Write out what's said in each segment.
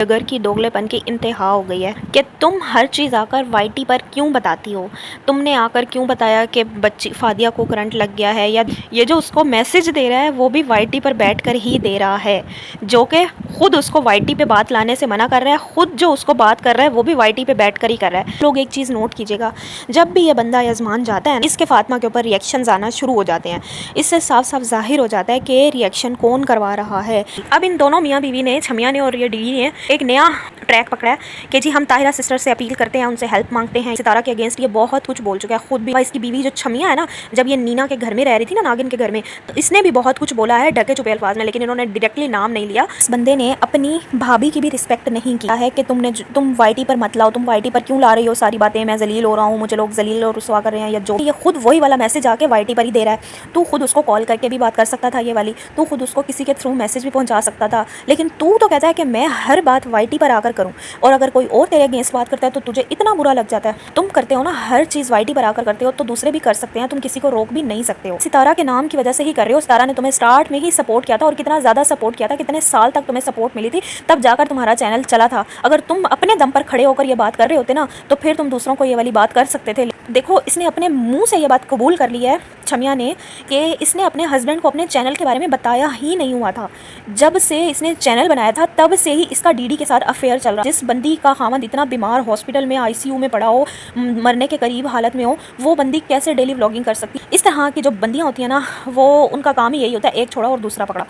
डगर की दोगलेपन की इंतहा हो गई है कि तुम हर चीज़ आकर वाईटी पर क्यों बताती हो। तुमने आकर क्यों बताया कि बच्ची फादिया को करंट लग गया है, या ये जो उसको मैसेज दे रहा है वो भी वाईटी पर बैठकर ही दे रहा है, जो कि खुद उसको वाईटी पे बात लाने से मना कर रहा है। खुद जो उसको बात कर रहा है वो भी वाईटी पे बैठकर ही कर रहा है। लोग एक चीज़ नोट कीजिएगा, जब भी ये बंदा यजमान जाता है इसके फातिमा के ऊपर रिएक्शन आना शुरू हो जाते हैं। इससे साफ साफ जाहिर हो जाता है कि रिएक्शन कौन करवा रहा है। अब इन दोनों मियाँ बीवी ने, छमिया ने और ये डी ने, एक नया ट्रैक पकड़ा है कि जी हम ताहिरा सिस्टर से अपील करते हैं, उनसे हेल्प मांगते हैं। सितारा के अगेंस्ट ये बहुत कुछ बोल चुका है। खुद भी इसकी बीवी जो छमिया है ना, जब ये नीना के घर में रह रही थी ना, नागिन के घर में, तो इसने भी बहुत कुछ बोला है ढके छुपे अल्फाज में, लेकिन इन्होंने डायरेक्टली नाम नहीं लिया। इस बंदे ने अपनी भाभी की भी रिस्पेक्ट नहीं किया है कि तुम वाईटी पर मत लाओ, तुम वाईटी पर क्यों ला रही हो सारी बातें, मैं जलील हो रहा हूँ, मुझे लोग जलील और रुसवा कर रहे हैं, या जो ये खुद वही वाला मैसेज आके वाईटी पर ही दे रहा है। तू खुद उसको कॉल करके भी बात कर सकता था, ये वाली तू खुद उसको किसी के थ्रू मैसेज भी पहुंचा सकता था, लेकिन तू तो कहता है कि मैं हर बात वाईटी पर आकर करूं, और अगर कोई और तेरे अगेंस्ट बात करता है तो तुझे इतना बुरा लग जाता है। तुम करते हो ना हर चीज़ वाईटी पर आकर करते हो, तो दूसरे भी कर सकते हैं, तुम किसी को रोक भी नहीं सकते हो। सितारा के नाम की वजह से ही कर रहे हो। सितारा ने तुम्हें स्टार्ट में ही सपोर्ट किया था, और कितना ज़्यादा सपोर्ट किया था, कितने साल तक तुम्हें सपोर्ट मिली थी, तब जाकर तुम्हारा चैनल चला था। अगर तुम अपने दम पर खड़े होकर ये बात कर रहे होते ना, तो फिर तुम दूसरों को ये वाली बात कर सकते थे। देखो, इसने अपने मुंह से ये बात कबूल कर ली है छमिया ने कि इसने अपने हस्बैंड को अपने चैनल के बारे में बताया ही नहीं हुआ था। जब से इसने चैनल बनाया था तब से ही इसका डीडी के साथ अफेयर चल रहा है। जिस बंदी का खामद इतना बीमार, हॉस्पिटल में आईसीयू में पड़ा हो, मरने के करीब हालत में हो, वो बंदी कैसे डेली व्लॉगिंग कर सकती है। इस तरह की जो बंदियाँ होती हैं ना, वो उनका काम ही यही होता है, एक छोड़ा और दूसरा पकड़ा।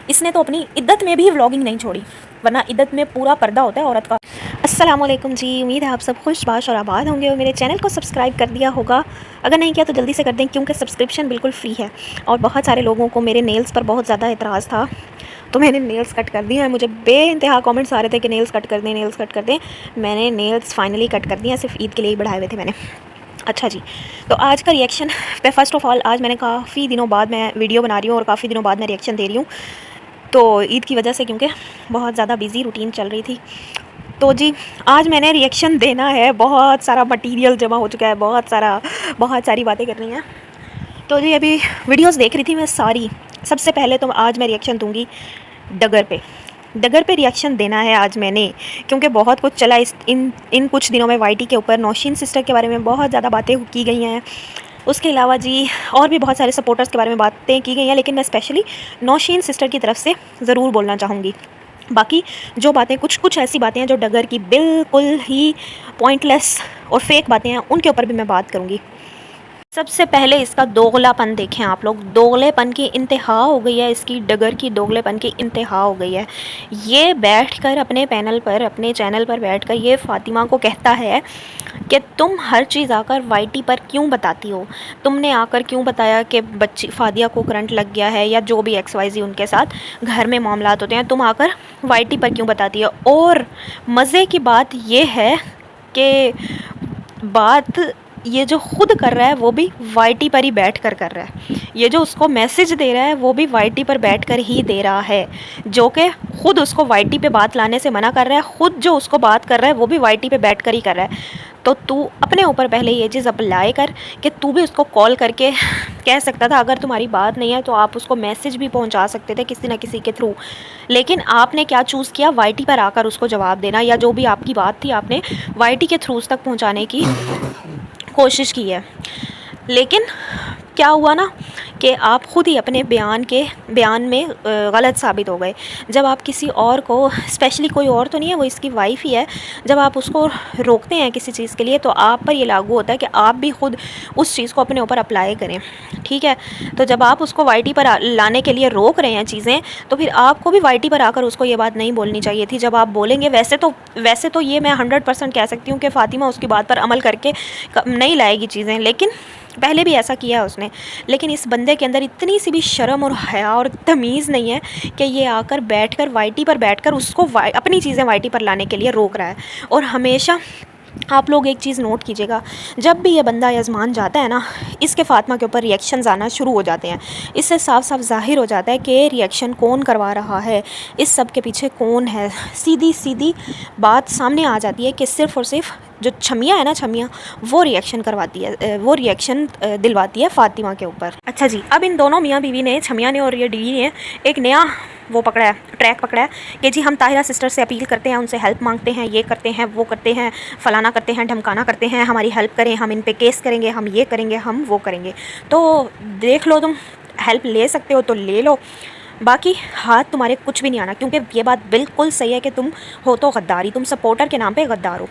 इसने तो अपनी इद्दत में भी व्लॉगिंग नहीं छोड़ी, वरना इद्दत में पूरा पर्दा होता है औरत का। अस्सलाम वालेकुम जी, उम्मीद है आप सब खुश बाश और आबाद होंगे और मेरे चैनल को सब्सक्राइब कर दिया होगा। अगर नहीं किया तो जल्दी से कर दें, क्योंकि सब्सक्रिप्शन बिल्कुल फ्री है। और बहुत सारे लोगों को मेरे नेल्स पर बहुत ज़्यादा एतराज़ था, तो मैंने नेल्स कट कर दिए हैं। मुझे बेइंतहा कमेंट्स आ रहे थे कि नेल्स कट कर दें, नेल्स कट कर दें। मैंने नेल्स फाइनली कट कर दिए हैं, सिर्फ ईद के लिए ही बढ़ाए हुए थे मैंने। अच्छा जी, तो आज का रिएक्शन पे फर्स्ट ऑफ़ ऑल, आज मैंने काफ़ी दिनों बाद मैं वीडियो बना रही हूँ और काफ़ी दिनों बाद मैं रिएक्शन दे रही हूँ, तो ईद की वजह से, क्योंकि बहुत ज़्यादा बिज़ी रूटीन चल रही थी। तो जी, आज मैंने रिएक्शन देना है, बहुत सारा मटेरियल जमा हो चुका है, बहुत सारी बातें करनी हैं। तो जी, अभी वीडियोस देख रही थी मैं सारी। सबसे पहले तो आज मैं रिएक्शन दूंगी डगर पे रिएक्शन देना है आज मैंने, क्योंकि बहुत कुछ चला इन कुछ दिनों में वाईटी के ऊपर। नौशीन सिस्टर के बारे में बहुत ज़्यादा बातें की गई हैं, उसके अलावा जी और भी बहुत सारे सपोर्टर्स के बारे में बातें की गई हैं, लेकिन मैं स्पेशली नौशीन सिस्टर की तरफ से ज़रूर बोलना चाहूँगी। बाकी जो बातें, कुछ ऐसी बातें हैं जो डगर की बिल्कुल ही पॉइंटलेस और फेक बातें हैं, उनके ऊपर भी मैं बात करूँगी। सबसे पहले इसका दोगलापन देखें आप लोग। दोगलेपन की इंतहा हो गई है इसकी, डगर की दोगलेपन की इंतहा हो गई है। ये बैठकर अपने पैनल पर, अपने चैनल पर बैठकर ये फातिमा को कहता है कि तुम हर चीज़ आकर वाईटी पर क्यों बताती हो। तुमने आकर क्यों बताया कि बच्ची फादिया को करंट लग गया है, या जो भी XYZ उनके साथ घर में मामलात होते हैं, तुम आकर वाईटी पर क्यों बताती हो। और मज़े की बात ये है कि बात ये जो खुद कर रहा है वो भी वाईटी पर ही बैठकर कर रहा है। ये जो उसको मैसेज दे रहा है वो भी वाईटी पर बैठकर ही दे रहा है, जो कि खुद उसको वाईटी पे बात लाने से मना कर रहा है। खुद जो उसको बात कर रहा है वो भी वाईटी पे बैठकर ही कर रहा है। तो तू अपने ऊपर पहले ये चीज़ अप्लाई कर कि तू भी उसको कॉल करके कह सकता था। अगर तुम्हारी बात नहीं है तो आप उसको मैसेज भी पहुंचा सकते थे किसी न किसी के थ्रू, लेकिन आपने क्या चूज़ किया, वाईटी पर आकर उसको जवाब देना, या जो भी आपकी बात थी आपने वाईटी के थ्रू तक पहुँचाने की कोशिश की है। लेकिन क्या हुआ ना कि आप ख़ुद ही अपने बयान में गलत साबित हो गए। जब आप किसी और को, स्पेशली कोई और तो नहीं है, वो इसकी वाइफ ही है, जब आप उसको रोकते हैं किसी चीज़ के लिए तो आप पर ये लागू होता है कि आप भी खुद उस चीज़ को अपने ऊपर अप्लाई करें, ठीक है। तो जब आप उसको वाईटी पर लाने के लिए रोक रहे हैं चीज़ें, तो फिर आपको भी वाईटी पर आकर उसको ये बात नहीं बोलनी चाहिए थी। जब आप बोलेंगे, वैसे तो ये मैं 100% कह सकती हूँ कि फ़ातिमा उसकी बात पर अमल करके नहीं लाएगी चीज़ें, लेकिन पहले भी ऐसा किया है उसने। लेकिन इस बंदे के अंदर इतनी सी भी शर्म और हया और तमीज़ नहीं है कि ये आकर बैठकर वाईटी पर बैठकर उसको अपनी चीज़ें वाईटी पर लाने के लिए रोक रहा है। और हमेशा आप लोग एक चीज़ नोट कीजिएगा, जब भी ये बंदा यजमान जाता है ना, इसके फातिमा के ऊपर रिएक्शंस आना शुरू हो जाते हैं। इससे साफ साफ जाहिर हो जाता है कि रिएक्शन कौन करवा रहा है, इस सब के पीछे कौन है। सीधी सीधी बात सामने आ जाती है कि सिर्फ़ और सिर्फ जो छमिया है ना, छमिया वो रिएक्शन करवाती है, वो रिएक्शन दिलवाती है फातिमा के ऊपर। अच्छा जी, अब इन दोनों मियाँ बीवी ने, छमिया ने और ये डी ने, एक नया वो पकड़ा है, ट्रैक पकड़ा है कि जी हम ताहिरा सिस्टर से अपील करते हैं, उनसे हेल्प मांगते हैं, ये करते हैं, वो करते हैं, फ़लाना करते हैं, ढमकाना करते हैं, हमारी हेल्प करें, हम इन पे केस करेंगे, हम ये करेंगे, हम वो करेंगे। तो देख लो, तुम हेल्प ले सकते हो तो ले लो, बाकी हाथ तुम्हारे कुछ भी नहीं आना, क्योंकि ये बात बिल्कुल सही है कि तुम हो तो गद्दारी, तुम सपोर्टर के नाम पे गद्दार हो।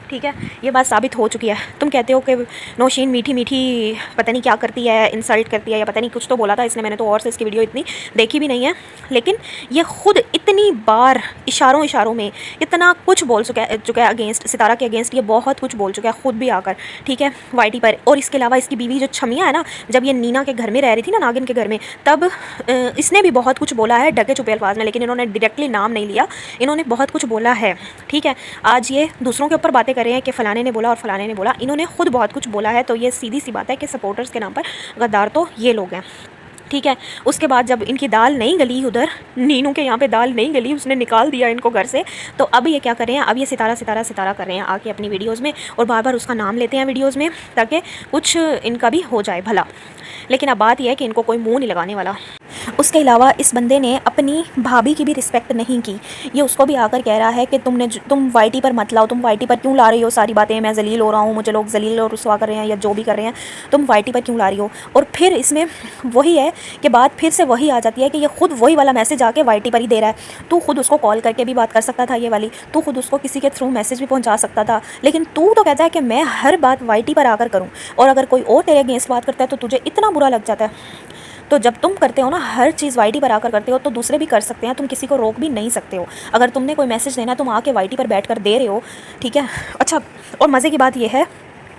ठीक है, ये बात साबित हो चुकी है। तुम कहते हो कि नौशीन मीठी मीठी पता नहीं क्या करती है, इंसल्ट करती है या पता नहीं कुछ तो बोला था इसने, मैंने तो और से इसकी वीडियो इतनी देखी भी नहीं है, लेकिन ये खुद इतनी बार इशारों इशारों में इतना कुछ बोल चुका है अगेंस्ट सितारा के अगेंस्ट, ये बहुत कुछ बोल चुका है खुद भी आकर। ठीक है, वाईटी पर। और इसके अलावा इसकी बीवी जो छमिया है ना, जब ये नीना के घर में रह रही थी ना, नागिन के घर में, तब इसने भी बहुत कुछ बोला है ढके छुपे अल्फाज में, लेकिन इन्होंने डायरेक्टली नाम नहीं लिया, इन्होंने बहुत कुछ बोला है। ठीक है, आज ये दूसरों के ऊपर बातें कर रहे हैं कि फ़लाने ने बोला और फ़लाने ने बोला, इन्होंने खुद बहुत कुछ बोला है। तो ये सीधी सी बात है कि सपोर्टर्स के नाम पर गद्दार तो ये लोग हैं। ठीक है, उसके बाद जब इनकी दाल नहीं गली, उधर नीनू के यहाँ पे दाल नहीं गली, उसने निकाल दिया इनको घर से, तो अब ये क्या कर रहे हैं, अब ये सितारा सितारा सितारा कर रहे हैं आके अपनी वीडियोज़ में, और बार बार उसका नाम लेते हैं वीडियोज़ में ताकि कुछ इनका भी हो जाए भला। लेकिन अब बात यह है कि इनको कोई मुँह नहीं लगाने वाला। उसके अलावा इस बंदे ने अपनी भाभी की भी रिस्पेक्ट नहीं की। ये उसको भी आकर कह रहा है कि तुम वाईटी पर मत लाओ, तुम वाईटी पर क्यों ला रही हो सारी बातें, मैं जलील हो रहा हूँ, मुझे लोग जलील और रुसवा कर रहे हैं या जो भी कर रहे हैं, तुम वाईटी पर क्यों ला रही हो। और फिर इसमें वही है कि बात फिर से वही आ जाती है कि ये खुद वही वाला मैसेज आके वाईटी पर ही दे रहा है। तू खुद उसको कॉल करके भी बात कर सकता था, ये वाली, तू खुद उसको किसी के थ्रू मैसेज भी पहुँचा सकता था, लेकिन तू तो कहता है कि मैं हर बात वाईटी पर आकर करूँ, और अगर कोई और तेरे अगेंस्ट बात करता है तो तुझे इतना बुरा लग जाता है। तो जब तुम करते हो ना, हर चीज़ वाईटी पर आकर करते हो, तो दूसरे भी कर सकते हैं, तुम किसी को रोक भी नहीं सकते हो। अगर तुमने कोई मैसेज देना है, तुम आके वाईटी पर बैठकर दे रहे हो। ठीक है, अच्छा, और मज़े की बात यह है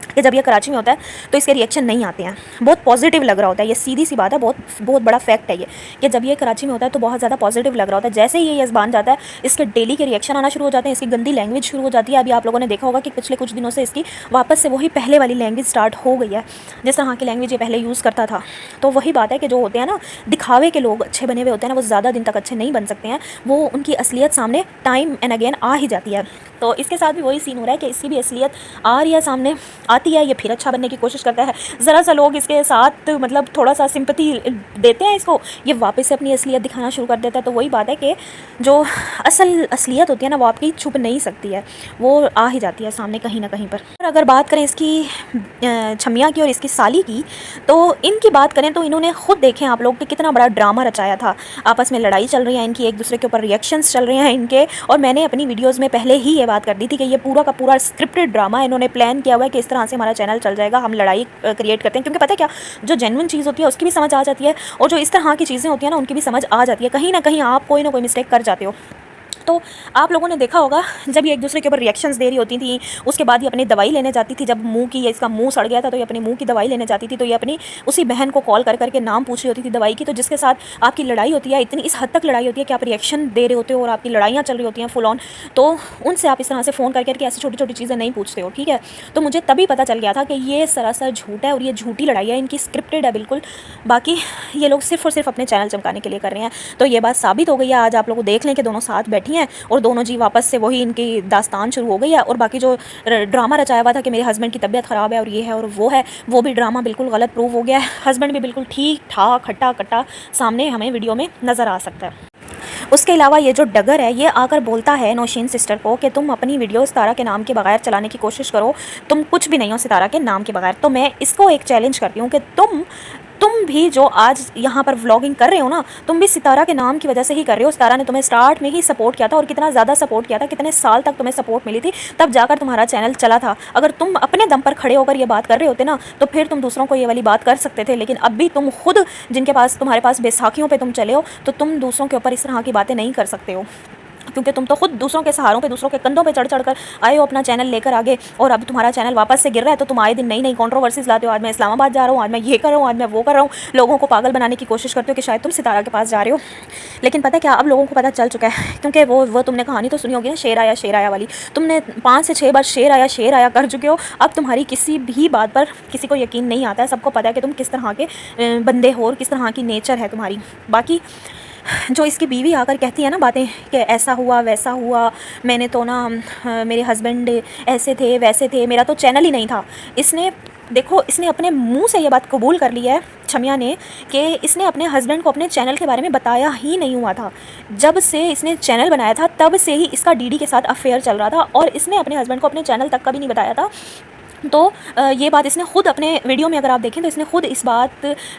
कि जब ये कराची में होता है तो इसके रिएक्शन नहीं आते हैं, बहुत पॉजिटिव लग रहा होता है। ये सीधी सी बात है, बहुत बहुत बड़ा फैक्ट है ये, कि जब ये कराची में होता है तो बहुत ज़्यादा पॉजिटिव लग रहा होता है। जैसे ही ये यज़बान जाता है, इसके डेली के रिएक्शन आना शुरू हो जाते हैं, इसकी गंदी लैंग्वेज शुरू हो जाती है। अभी आप लोगों ने देखा होगा कि पिछले कुछ दिनों से इसकी वापस से वही पहले वाली लैंग्वेज स्टार्ट हो गई है, जिस तरह की लैंग्वेज ये पहले यूज़ करता था। तो वही बात है कि जो होते हैं ना दिखावे के लोग, अच्छे बने हुए होते हैं ना, वो ज़्यादा दिन तक अच्छे नहीं बन सकते हैं, वो उनकी असलियत सामने टाइम एंड अगेन आ ही जाती है। तो इसके साथ भी वही सीन हो रहा है कि इसकी भी असलियत आ रही है सामने, आती है, ये फिर अच्छा बनने की कोशिश करता है, ज़रा सा लोग इसके साथ मतलब थोड़ा सा सिंपैथी देते हैं इसको, ये वापस से अपनी असलियत दिखाना शुरू कर देता है। तो वही बात है कि जो असलियत होती है ना, वो आपकी छुप नहीं सकती है, वो आ ही जाती है सामने कहीं ना कहीं पर। और अगर बात करें इसकी छमिया की और इसकी साली की, तो इनकी बात करें तो इन्होंने खुद देखें आप लोग कि कितना बड़ा ड्रामा रचाया था। आपस में लड़ाई चल रही है इनकी, एक दूसरे के ऊपर रिएक्शंस चल रहे हैं इनके, और मैंने अपनी वीडियोज़ में पहले ही ये बात कर दी थी कि ये पूरा का पूरा स्क्रिप्टेड ड्रामा इन्होंने प्लान किया हुआ है कि इस तरह से हमारा चैनल चल जाएगा, हम लड़ाई क्रिएट करते हैं। क्योंकि पता है क्या, जो जेन्युइन चीज़ होती है उसकी भी समझ आ जाती है, और जो इस तरह की चीज़ें होती हैं ना उनकी भी समझ आ जाती है। कहीं ना कहीं आप कोई ना कोई मिस्टेक कर जाते हो। तो आप लोगों ने देखा होगा जब ये एक दूसरे के ऊपर रिएक्शंस दे रही होती थी, उसके बाद ये अपनी दवाई लेने जाती थी, जब मुंह की, इसका मुंह सड़ गया था तो ये अपनी मुंह की दवाई लेने जाती थी, तो ये अपनी उसी बहन को कॉल कर करके नाम पूछ रही होती थी दवाई की। तो जिसके साथ आपकी लड़ाई होती है, इतनी इस हद तक लड़ाई होती है कि आप रिएक्शन दे रहे होते हो और आपकी लड़ाइयाँ चल रही होती हैं फुल ऑन, तो उनसे आप इस तरह से फ़ोन करके ऐसी छोटी छोटी चीज़ें नहीं पूछते हो। ठीक है, तो मुझे तभी पता चल गया था कि ये सरासर झूठ है और ये झूठी लड़ाई है, इनकी स्क्रिप्टेड है बिल्कुल। बाकी ये लोग सिर्फ और सिर्फ अपने चैनल चमकाने के लिए कर रहे हैं। तो ये बात साबित हो गई है, आज आप लोग देख लें कि दोनों साथ बैठी हैं और दोनों जी वापस से वही इनकी दास्तान शुरू हो गई है। और बाकी जो ड्रामा रचाया हुआ था कि मेरे हस्बैंड की तबीयत ख़राब है और ये है और वो है, वो भी ड्रामा बिल्कुल गलत प्रूव हो गया है। हस्बैंड भी बिल्कुल ठीक ठाक खट्टा कट्टा सामने हमें वीडियो में नज़र आ सकता है। उसके अलावा ये जो डगर है, ये आकर बोलता है नौशीन सिस्टर को कि तुम अपनी वीडियो सितारा के नाम के बगैर चलाने की कोशिश करो, तुम कुछ भी नहीं हो सितारा के नाम के बगैर। तो मैं इसको एक चैलेंज करती हूँ कि तुम भी जो आज यहाँ पर व्लॉगिंग कर रहे हो ना, तुम भी सितारा के नाम की वजह से ही कर रहे हो। सितारा ने तुम्हें स्टार्ट में ही सपोर्ट किया था, और कितना ज़्यादा सपोर्ट किया था, कितने साल तक तुम्हें सपोर्ट मिली थी, तब जाकर तुम्हारा चैनल चला था। अगर तुम अपने दम पर खड़े होकर ये बात कर रहे होते ना, तो फिर तुम दूसरों को ये वाली बात कर सकते थे। लेकिन अब भी तुम खुद, जिनके पास तुम्हारे पास बैसाखियों पर तुम चले हो, तो तुम दूसरों के ऊपर इस तरह की बातें नहीं कर सकते हो, क्योंकि तुम तो खुद दूसरों के सहारों पे, दूसरों के कंधों पे चढ़ चढ़ कर आए हो अपना चैनल लेकर आगे, और अब तुम्हारा चैनल वापस से गिर रहा है। तो तुम आए दिन नई नई कंट्रोवर्सीज लाते हो, आज मैं इस्लामाबाद जा रहा हूँ, आज मैं ये कर रहा हूँ, आज मैं वो कर रहा हूँ, लोगों को पागल बनाने की कोशिश करते हो कि शायद तुम सितारा के पास जा रहे हो। लेकिन पता है क्या, अब लोगों को पता चल चुका है, क्योंकि वो तुमने कहानी तो सुनी होगी ना, शेर आया वाली, तुमने 5 से 6 बार शेर आया कर चुके हो। अब तुम्हारी किसी भी बात पर किसी को यकीन नहीं आता है, सबको पता है कि तुम किस तरह के बंदे हो और किस तरह की नेचर है तुम्हारी। बाकी जो इसकी बीवी आकर कहती है ना बातें कि ऐसा हुआ वैसा हुआ, मैंने तो ना मेरे हस्बैंड ऐसे थे वैसे थे, मेरा तो चैनल ही नहीं था। इसने देखो, इसने अपने मुंह से ये बात कबूल कर ली है शम्या ने कि इसने अपने हस्बैंड को अपने चैनल के बारे में बताया ही नहीं हुआ था। जब से इसने चैनल बनाया था तब से ही इसका डीडी के साथ अफेयर चल रहा था और इसने अपने हस्बैंड को अपने चैनल तक कभी नहीं बताया था। तो ये बात इसने खुद अपने वीडियो में अगर आप देखें तो इसने खुद इस बात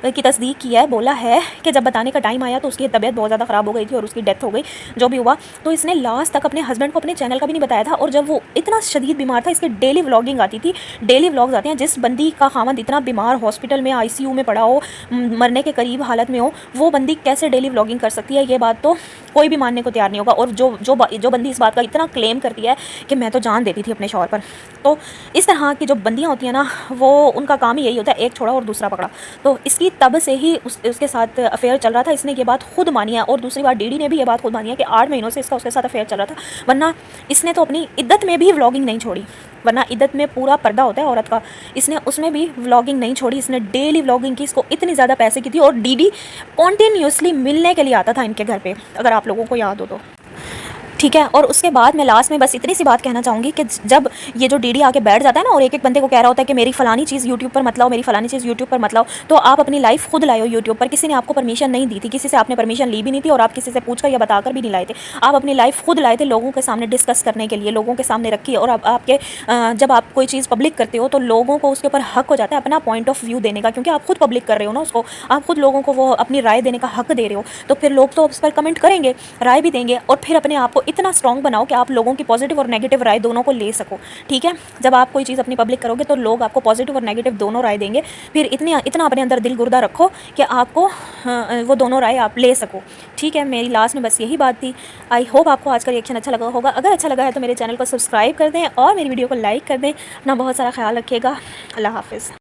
की तस्दीक की है, बोला है कि जब बताने का टाइम आया तो उसकी तबीयत बहुत ज़्यादा ख़राब हो गई थी और उसकी डेथ हो गई, जो भी हुआ। तो इसने लास्ट तक अपने हस्बैंड को अपने चैनल का भी नहीं बताया था। और जब वो इतना शदीद बीमार था, इसके डेली व्लॉगिंग आती थी, डेली व्लॉग्स आते हैं। जिस बंदी का खामद इतना बीमार हॉस्पिटल में ICU में पड़ा हो, मरने के करीब हालत में हो, वो बंदी कैसे डेली व्लॉगिंग कर सकती है? ये बात तो कोई भी मानने को तैयार नहीं होगा। और जो बंदी इस बात का इतना क्लेम करती है कि मैं तो जान देती थी अपने शौहर पर, तो इस तरह की जो बंदियाँ होती हैं ना, वो उनका काम ही यही होता है, एक छोड़ा और दूसरा पकड़ा। तो इसकी तब से ही उसके साथ अफेयर चल रहा था। इसने ये बात खुद मानी है। और दूसरी बात, डीडी ने भी ये बात खुद मानी है कि 8 महीनों से इसका उसके साथ अफेयर चल रहा था। वरना इसने तो अपनी इद्दत में भी व्लॉगिंग नहीं छोड़ी, वरना इद्दत में पूरा पर्दा होता है औरत का, इसने उसमें भी व्लॉगिंग नहीं छोड़ी। इसने डेली व्लॉगिंग की। इसको इतनी ज़्यादा पैसे की थी और डीडी कॉन्टीन्यूसली मिलने के लिए आता था इनके घर पे, अगर आप लोगों को याद हो तो, ठीक है। और उसके बाद मैं लास्ट में बस इतनी सी बात कहना चाहूँगी कि जब ये जो डीडी आके बैठ जाता है ना और एक एक बंदे को कह रहा होता है कि मेरी फ़लानी चीज़ यूट्यूब पर मत लाओ, मेरी फ़लानी चीज़ यूट्यूब पर मत लाओ, तो आप अपनी लाइफ खुद लाए हो यूट्यूब पर। किसी ने आपको परमिशन नहीं दी थी, किसी से आपने परमिशन ली भी नहीं थी और आप किसी से पूछकर या बताकर भी नहीं लाए थे। आप अपनी लाइफ खुद लाए थे लोगों के सामने डिस्कस करने के लिए, लोगों के सामने रखी। और अब आपके जब आप कोई चीज़ पब्लिक करते हो तो लोगों को उसके ऊपर हक हो जाता है अपना पॉइंट ऑफ व्यू देने का, क्योंकि आप खुद पब्लिक कर रहे हो ना उसको, आप खुद लोगों को वो अपनी राय देने का हक दे रहे हो। तो फिर लोग तो उस पर कमेंट करेंगे, राय भी देंगे, और फिर अपने आप को इतना स्ट्रॉन्ग बनाओ कि आप लोगों की पॉजिटिव और नेगेटिव राय दोनों को ले सको, ठीक है। जब आप कोई चीज़ अपनी पब्लिक करोगे तो लोग आपको पॉजिटिव और नेगेटिव दोनों राय देंगे। फिर इतना अपने अंदर दिल गुर्दा रखो कि आपको वो दोनों राय आप ले सको, ठीक है। मेरी लास्ट में बस यही बात थी। आई होप आपको आज का रिएक्शन अच्छा लगा होगा। अगर अच्छा लगा है तो मेरे चैनल को सब्सक्राइब कर दें और मेरी वीडियो को लाइक कर दें। अपना बहुत सारा ख्याल रखिएगा। अल्लाह हाफिज़।